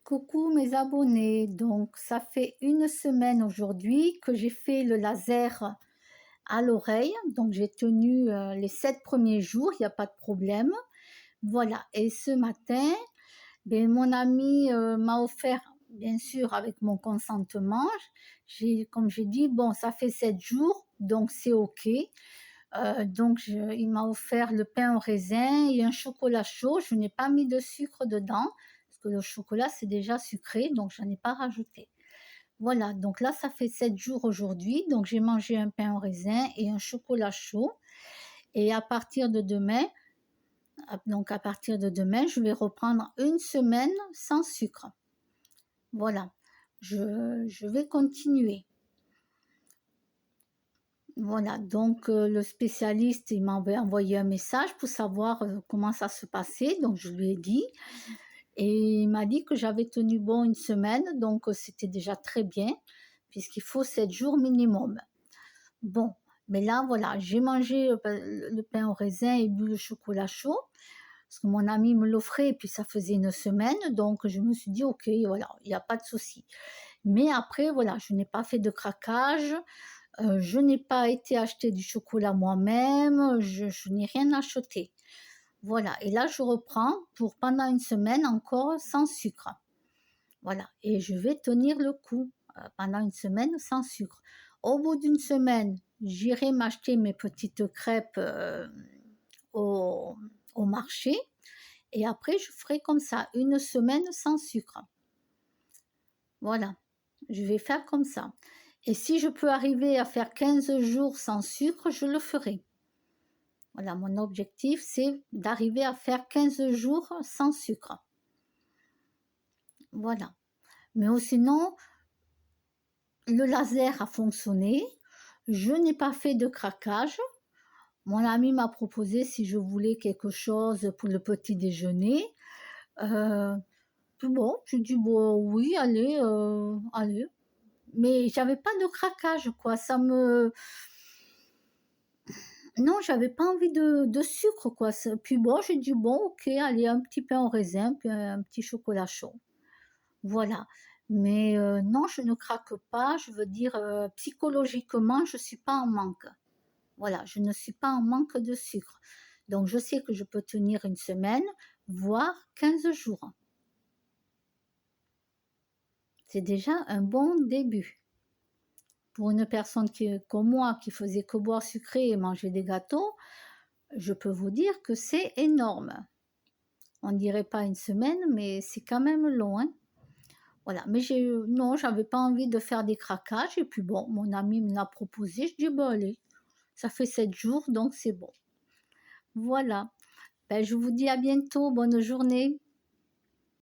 Coucou mes abonnés, donc ça fait une semaine aujourd'hui que j'ai fait le laser à l'oreille, donc j'ai tenu les 7 premiers jours, il n'y a pas de problème. Voilà, et ce matin, ben, mon ami m'a offert, bien sûr avec mon consentement, comme j'ai dit, bon ça fait 7 jours, donc c'est ok. Il m'a offert le pain au raisin et un chocolat chaud, je n'ai pas mis de sucre dedans, parce que le chocolat c'est déjà sucré, donc je n'en ai pas rajouté. Voilà, donc là ça fait 7 jours aujourd'hui, donc j'ai mangé un pain au raisin et un chocolat chaud. Et à partir de demain, je vais reprendre une semaine sans sucre. Voilà, je vais continuer. Voilà, donc le spécialiste, il m'a envoyé un message pour savoir comment ça se passait, donc je lui ai dit. Et il m'a dit que j'avais tenu bon une semaine, donc c'était déjà très bien, puisqu'il faut 7 jours minimum. Bon, mais là, voilà, j'ai mangé le pain au raisin et bu le chocolat chaud, parce que mon ami me l'offrait, et puis ça faisait une semaine, donc je me suis dit, ok, voilà, il n'y a pas de souci. Mais après, voilà, je n'ai pas fait de craquage, je n'ai pas été acheter du chocolat moi-même, je n'ai rien acheté. Voilà, et là je reprends pour pendant une semaine encore sans sucre. Voilà, et je vais tenir le coup pendant une semaine sans sucre. Au bout d'une semaine, j'irai m'acheter mes petites crêpes au, au marché, et après je ferai comme ça, une semaine sans sucre. Voilà, je vais faire comme ça. Et si je peux arriver à faire 15 jours sans sucre, je le ferai. Voilà, mon objectif, c'est d'arriver à faire 15 jours sans sucre. Voilà. Mais sinon, le laser a fonctionné. Je n'ai pas fait de craquage. Mon ami m'a proposé si je voulais quelque chose pour le petit déjeuner. Puis bon, je dis bon, oui, allez, allez. Mais j'avais pas de craquage, quoi. Non, j'avais pas envie de sucre, quoi. Puis bon, j'ai dit bon, ok, allez, un petit pain au raisin, puis un petit chocolat chaud. Voilà. Mais non, je ne craque pas. Je veux dire, psychologiquement, je suis pas en manque. Voilà, je ne suis pas en manque de sucre. Donc, je sais que je peux tenir une semaine, voire 15 jours. C'est déjà un bon début. Pour une personne comme moi, qui faisait que boire sucré et manger des gâteaux, je peux vous dire que c'est énorme. On ne dirait pas une semaine, mais c'est quand même long, hein. Voilà, mais non, j'avais pas envie de faire des craquages, et puis bon, mon ami me l'a proposé, je dis bon allez, ça fait 7 jours, donc c'est bon. Voilà, ben, je vous dis à bientôt, bonne journée.